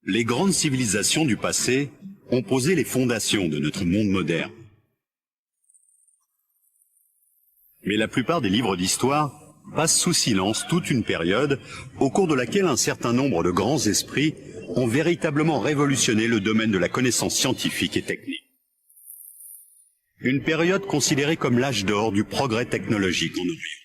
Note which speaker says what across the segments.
Speaker 1: Les grandes civilisations du passé ont posé les fondations de notre monde moderne. Mais la plupart des livres d'histoire passent sous silence toute une période au cours de laquelle un certain nombre de grands esprits ont véritablement révolutionné le domaine de la connaissance scientifique et technique. Une période considérée comme l'âge d'or du progrès technologique en Orient.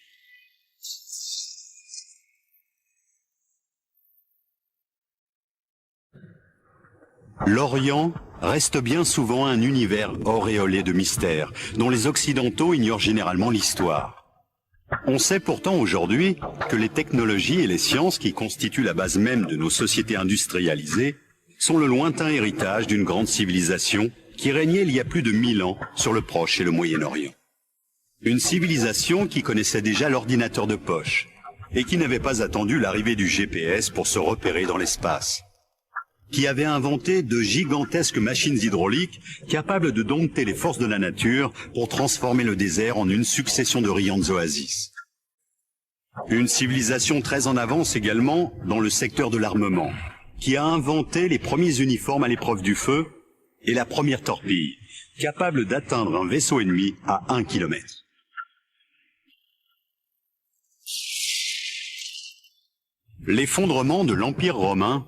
Speaker 1: L'Orient reste bien souvent un univers auréolé de mystères, dont les Occidentaux ignorent généralement l'histoire. On sait pourtant aujourd'hui que les technologies et les sciences qui constituent la base même de nos sociétés industrialisées sont le lointain héritage d'une grande civilisation qui régnait il y a plus de 1000 ans sur le Proche et le Moyen-Orient. Une civilisation qui connaissait déjà l'ordinateur de poche et qui n'avait pas attendu l'arrivée du GPS pour se repérer dans l'espace, qui avait inventé de gigantesques machines hydrauliques capables de dompter les forces de la nature pour transformer le désert en une succession de riantes oasis. Une civilisation très en avance également dans le secteur de l'armement, qui a inventé les premiers uniformes à l'épreuve du feu et la première torpille, capable d'atteindre un vaisseau ennemi à 1 kilomètre. L'effondrement de l'Empire romain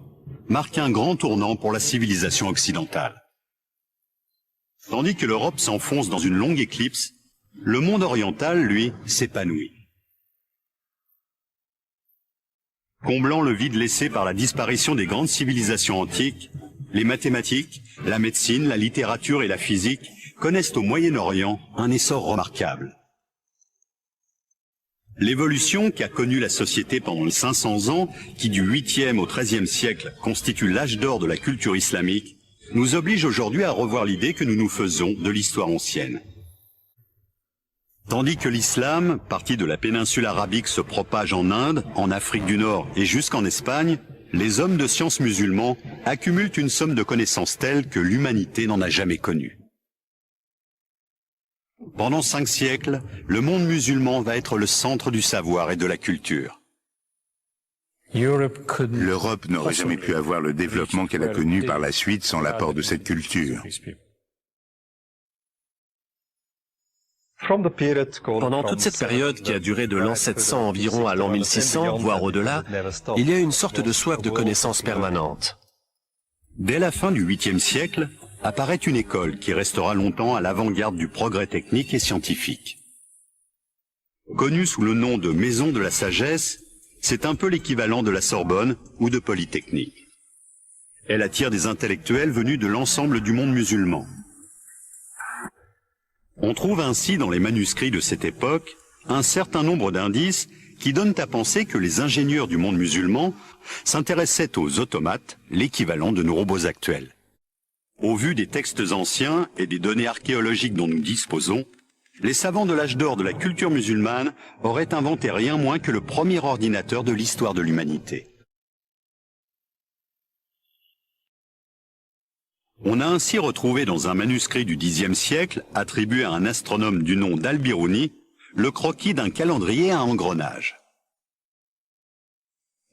Speaker 1: marque un grand tournant pour la civilisation occidentale. Tandis que l'Europe s'enfonce dans une longue éclipse, le monde oriental, lui, s'épanouit. Comblant le vide laissé par la disparition des grandes civilisations antiques, les mathématiques, la médecine, la littérature et la physique connaissent au Moyen-Orient un essor remarquable. L'évolution qu'a connue la société pendant les 500 ans, qui du 8e au 13e siècle constitue l'âge d'or de la culture islamique, nous oblige aujourd'hui à revoir l'idée que nous nous faisons de l'histoire ancienne. Tandis que l'islam, parti de la péninsule arabique, se propage en Inde, en Afrique du Nord et jusqu'en Espagne, les hommes de science musulmans accumulent une somme de connaissances telles que l'humanité n'en a jamais connue. Pendant 5 siècles, le monde musulman va être le centre du savoir et de la culture.
Speaker 2: L'Europe n'aurait jamais pu avoir le développement qu'elle a connu par la suite sans l'apport de cette culture.
Speaker 3: Pendant toute cette période qui a duré de l'an 700 environ à l'an 1600, voire au-delà, il y a une sorte de soif de connaissance permanente.
Speaker 1: Dès la fin du 8e siècle, apparaît une école qui restera longtemps à l'avant-garde du progrès technique et scientifique. Connue sous le nom de Maison de la Sagesse, c'est un peu l'équivalent de la Sorbonne ou de Polytechnique. Elle attire des intellectuels venus de l'ensemble du monde musulman. On trouve ainsi dans les manuscrits de cette époque un certain nombre d'indices qui donnent à penser que les ingénieurs du monde musulman s'intéressaient aux automates, l'équivalent de nos robots actuels. Au vu des textes anciens et des données archéologiques dont nous disposons, les savants de l'âge d'or de la culture musulmane auraient inventé rien moins que le premier ordinateur de l'histoire de l'humanité. On a ainsi retrouvé dans un manuscrit du Xe siècle, attribué à un astronome du nom d'Al-Biruni, le croquis d'un calendrier à engrenages.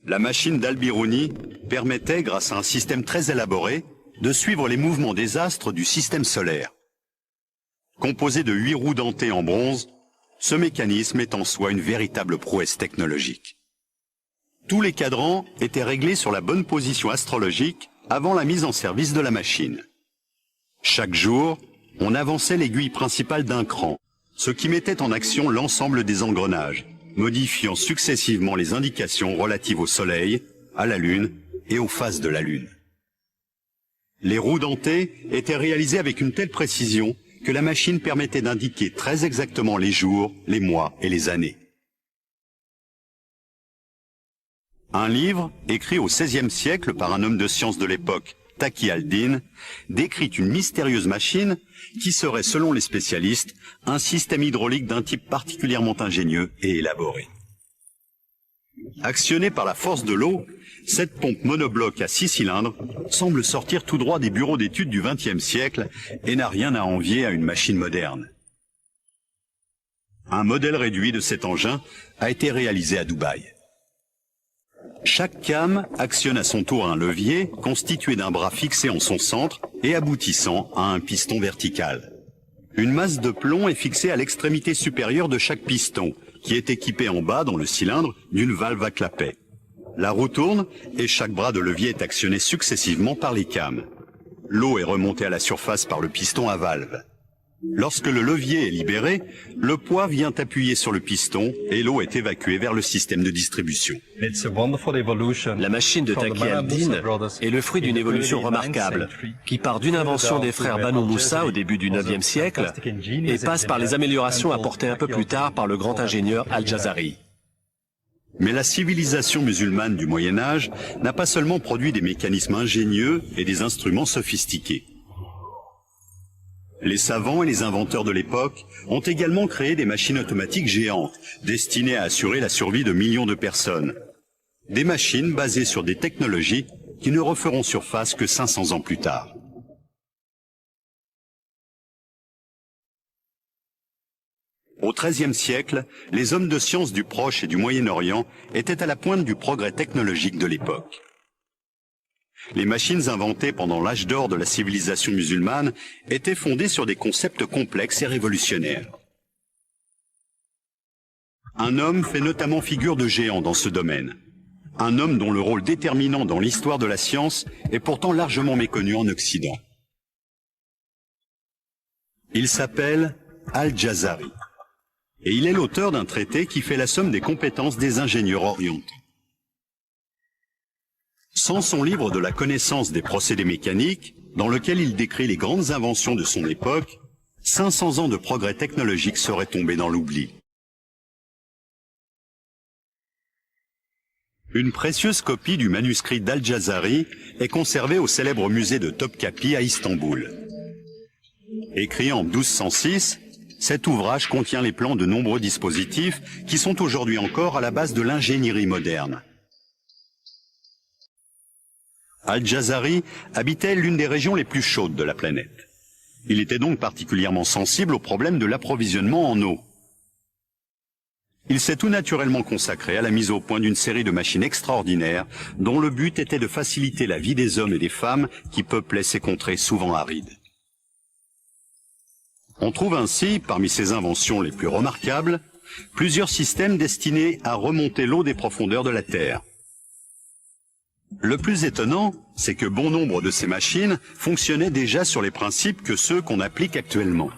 Speaker 1: La machine d'Al-Biruni permettait, grâce à un système très élaboré, de suivre les mouvements des astres du système solaire. Composé de 8 roues dentées en bronze, ce mécanisme est en soi une véritable prouesse technologique. Tous les cadrans étaient réglés sur la bonne position astrologique avant la mise en service de la machine. Chaque jour, on avançait l'aiguille principale d'un cran, ce qui mettait en action l'ensemble des engrenages, modifiant successivement les indications relatives au Soleil, à la Lune et aux phases de la Lune. Les roues dentées étaient réalisées avec une telle précision que la machine permettait d'indiquer très exactement les jours, les mois et les années. Un livre, écrit au XVIe siècle par un homme de science de l'époque, Taqi al-Din, décrit une mystérieuse machine qui serait, selon les spécialistes, un système hydraulique d'un type particulièrement ingénieux et élaboré. Actionnée par la force de l'eau, cette pompe monobloc à 6 cylindres semble sortir tout droit des bureaux d'études du XXe siècle et n'a rien à envier à une machine moderne. Un modèle réduit de cet engin a été réalisé à Dubaï. Chaque came actionne à son tour un levier constitué d'un bras fixé en son centre et aboutissant à un piston vertical. Une masse de plomb est fixée à l'extrémité supérieure de chaque piston, qui est équipé en bas dans le cylindre d'une valve à clapet. La roue tourne et chaque bras de levier est actionné successivement par les cames. L'eau est remontée à la surface par le piston à valve. Lorsque le levier est libéré, le poids vient appuyer sur le piston et l'eau est évacuée vers le système de distribution.
Speaker 3: La machine de Taqi al-Din est le fruit d'une évolution remarquable, qui part d'une invention des frères Banu Moussa au début du IXe siècle et passe par les améliorations apportées un peu plus tard par le grand ingénieur Al-Jazari.
Speaker 1: Mais la civilisation musulmane du Moyen-Âge n'a pas seulement produit des mécanismes ingénieux et des instruments sophistiqués. Les savants et les inventeurs de l'époque ont également créé des machines automatiques géantes, destinées à assurer la survie de millions de personnes. Des machines basées sur des technologies qui ne referont surface que 500 ans plus tard. Au XIIIe siècle, les hommes de science du Proche et du Moyen-Orient étaient à la pointe du progrès technologique de l'époque. Les machines inventées pendant l'âge d'or de la civilisation musulmane étaient fondées sur des concepts complexes et révolutionnaires. Un homme fait notamment figure de géant dans ce domaine. Un homme dont le rôle déterminant dans l'histoire de la science est pourtant largement méconnu en Occident. Il s'appelle Al-Jazari. Et il est l'auteur d'un traité qui fait la somme des compétences des ingénieurs orientaux. Sans son livre de la connaissance des procédés mécaniques, dans lequel il décrit les grandes inventions de son époque, 500 ans de progrès technologiques seraient tombés dans l'oubli. Une précieuse copie du manuscrit d'Al-Jazari est conservée au célèbre musée de Topkapi à Istanbul. Écrit en 1206, cet ouvrage contient les plans de nombreux dispositifs qui sont aujourd'hui encore à la base de l'ingénierie moderne. Al-Jazari habitait l'une des régions les plus chaudes de la planète. Il était donc particulièrement sensible au problème de l'approvisionnement en eau. Il s'est tout naturellement consacré à la mise au point d'une série de machines extraordinaires dont le but était de faciliter la vie des hommes et des femmes qui peuplaient ces contrées souvent arides. On trouve ainsi, parmi ses inventions les plus remarquables, plusieurs systèmes destinés à remonter l'eau des profondeurs de la Terre. Le plus étonnant, c'est que bon nombre de ces machines fonctionnaient déjà sur les principes que ceux qu'on applique actuellement.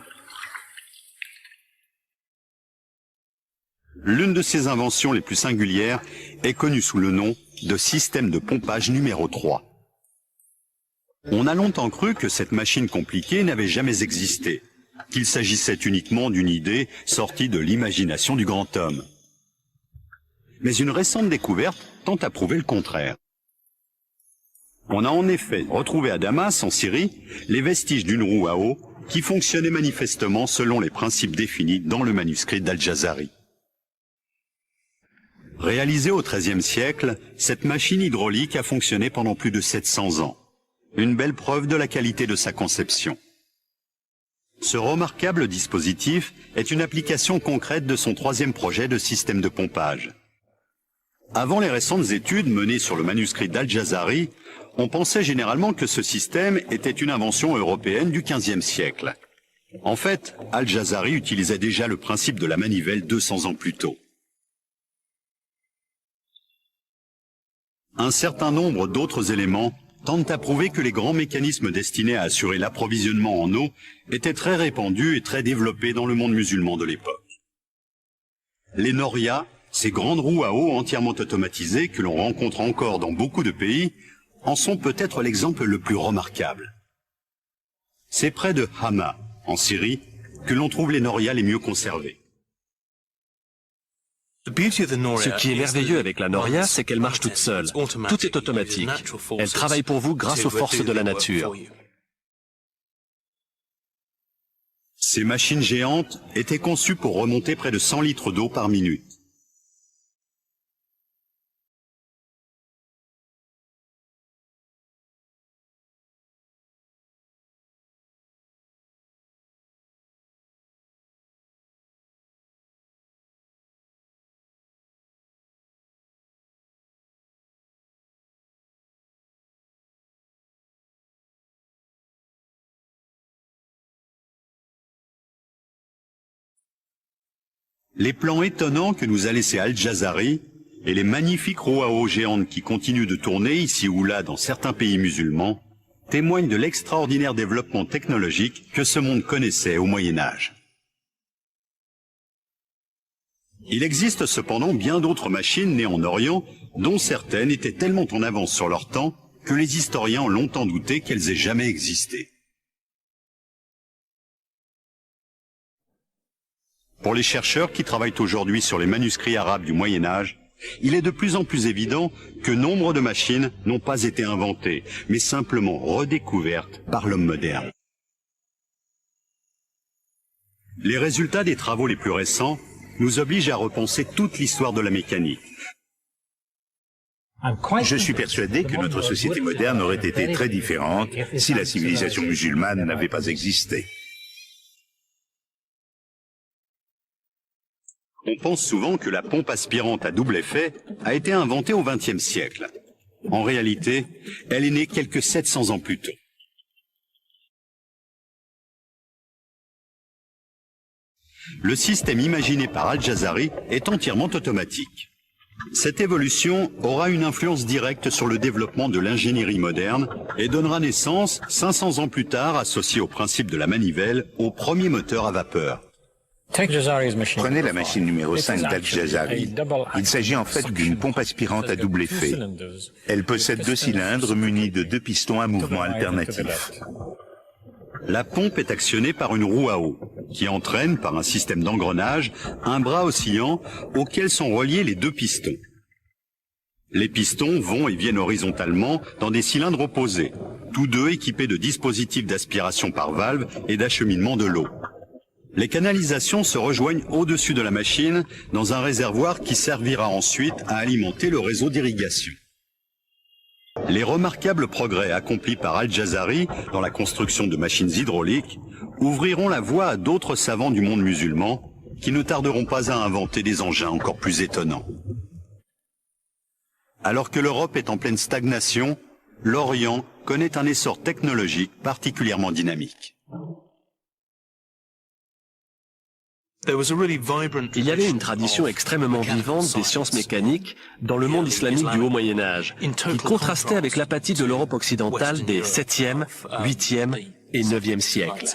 Speaker 1: L'une de ses inventions les plus singulières est connue sous le nom de système de pompage numéro 3. On a longtemps cru que cette machine compliquée n'avait jamais existé, qu'il s'agissait uniquement d'une idée sortie de l'imagination du grand homme. Mais une récente découverte tend à prouver le contraire. On a en effet retrouvé à Damas, en Syrie, les vestiges d'une roue à eau qui fonctionnait manifestement selon les principes définis dans le manuscrit d'Al-Jazari. Réalisée au XIIIe siècle, cette machine hydraulique a fonctionné pendant plus de 700 ans. Une belle preuve de la qualité de sa conception. Ce remarquable dispositif est une application concrète de son troisième projet de système de pompage. Avant les récentes études menées sur le manuscrit d'Al-Jazari, on pensait généralement que ce système était une invention européenne du XVe siècle. En fait, Al-Jazari utilisait déjà le principe de la manivelle 200 ans plus tôt. Un certain nombre d'autres éléments tendent à prouver que les grands mécanismes destinés à assurer l'approvisionnement en eau étaient très répandus et très développés dans le monde musulman de l'époque. Les norias, ces grandes roues à eau entièrement automatisées que l'on rencontre encore dans beaucoup de pays, en sont peut-être l'exemple le plus remarquable. C'est près de Hama, en Syrie, que l'on trouve les norias les mieux conservés.
Speaker 3: Ce qui est merveilleux avec la Noria, c'est qu'elle marche toute seule. Tout est automatique. Elle travaille pour vous grâce aux forces de la nature.
Speaker 1: Ces machines géantes étaient conçues pour remonter près de 100 litres d'eau par minute. Les plans étonnants que nous a laissés Al-Jazari et les magnifiques roues à eau géantes qui continuent de tourner ici ou là dans certains pays musulmans témoignent de l'extraordinaire développement technologique que ce monde connaissait au Moyen-Âge. Il existe cependant bien d'autres machines nées en Orient, dont certaines étaient tellement en avance sur leur temps que les historiens ont longtemps douté qu'elles aient jamais existé. Pour les chercheurs qui travaillent aujourd'hui sur les manuscrits arabes du Moyen-Âge, il est de plus en plus évident que nombre de machines n'ont pas été inventées, mais simplement redécouvertes par l'homme moderne. Les résultats des travaux les plus récents nous obligent à repenser toute l'histoire de la mécanique.
Speaker 2: Je suis persuadé que notre société moderne aurait été très différente si la civilisation musulmane n'avait pas existé.
Speaker 1: On pense souvent que la pompe aspirante à double effet a été inventée au XXe siècle. En réalité, elle est née quelques 700 ans plus tôt. Le système imaginé par Al-Jazari est entièrement automatique. Cette évolution aura une influence directe sur le développement de l'ingénierie moderne et donnera naissance, 500 ans plus tard, associé au principe de la manivelle, au premier moteur à vapeur.
Speaker 2: Prenez la machine numéro 5 d'Al-Jazari. Il s'agit en fait d'une pompe aspirante à double effet. Elle possède 2 cylindres munis de 2 pistons à mouvement alternatif.
Speaker 1: La pompe est actionnée par une roue à eau, qui entraîne, par un système d'engrenage, un bras oscillant auquel sont reliés les 2 pistons. Les pistons vont et viennent horizontalement dans des cylindres opposés, tous deux équipés de dispositifs d'aspiration par valve et d'acheminement de l'eau. Les canalisations se rejoignent au-dessus de la machine dans un réservoir qui servira ensuite à alimenter le réseau d'irrigation. Les remarquables progrès accomplis par Al-Jazari dans la construction de machines hydrauliques ouvriront la voie à d'autres savants du monde musulman qui ne tarderont pas à inventer des engins encore plus étonnants. Alors que l'Europe est en pleine stagnation, l'Orient connaît un essor technologique particulièrement dynamique.
Speaker 3: Il y avait une tradition extrêmement vivante des sciences mécaniques dans le monde islamique du Haut Moyen-Âge, qui contrastait avec l'apathie de l'Europe occidentale des 7e, 8e et 9e siècles.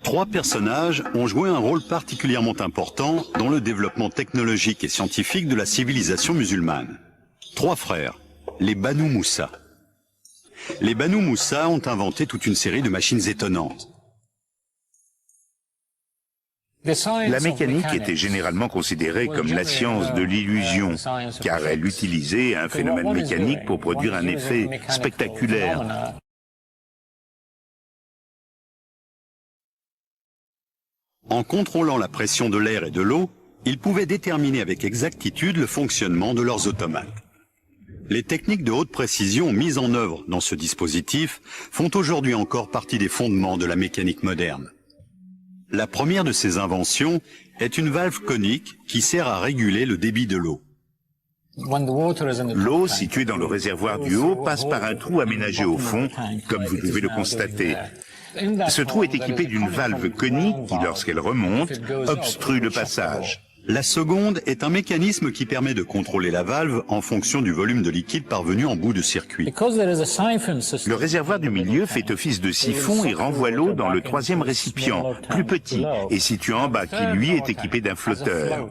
Speaker 1: 3 personnages ont joué un rôle particulièrement important dans le développement technologique et scientifique de la civilisation musulmane. 3 frères, les Banu Moussa. Les Banu Moussa ont inventé toute une série de machines étonnantes.
Speaker 2: La mécanique était généralement considérée comme la science de l'illusion, car elle utilisait un phénomène mécanique pour produire un effet spectaculaire.
Speaker 1: En contrôlant la pression de l'air et de l'eau, ils pouvaient déterminer avec exactitude le fonctionnement de leurs automates. Les techniques de haute précision mises en œuvre dans ce dispositif font aujourd'hui encore partie des fondements de la mécanique moderne. La première de ces inventions est une valve conique qui sert à réguler le débit de l'eau.
Speaker 2: L'eau située dans le réservoir du haut passe par un trou aménagé au fond, comme vous pouvez le constater. Ce trou est équipé d'une valve conique qui, lorsqu'elle remonte, obstrue le passage.
Speaker 1: La seconde est un mécanisme qui permet de contrôler la valve en fonction du volume de liquide parvenu en bout de circuit.
Speaker 2: Le réservoir du milieu fait office de siphon et renvoie l'eau dans le 3e récipient, plus petit, et situé en bas, qui lui est équipé d'un flotteur.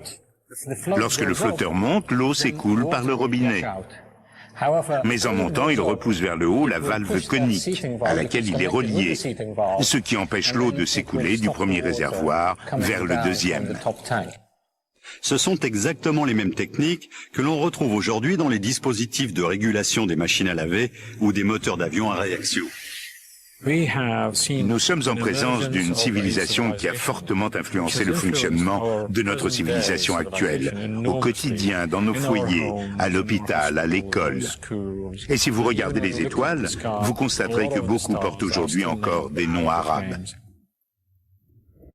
Speaker 2: Lorsque le flotteur monte, l'eau s'écoule par le robinet. Mais en montant, il repousse vers le haut la valve conique, à laquelle il est relié, ce qui empêche l'eau de s'écouler du premier réservoir vers le 2e.
Speaker 1: Ce sont exactement les mêmes techniques que l'on retrouve aujourd'hui dans les dispositifs de régulation des machines à laver ou des moteurs d'avion à réaction.
Speaker 2: Nous sommes en présence d'une civilisation qui a fortement influencé le fonctionnement de notre civilisation actuelle, au quotidien, dans nos foyers, à l'hôpital, à l'école. Et si vous regardez les étoiles, vous constaterez que beaucoup portent aujourd'hui encore des noms arabes.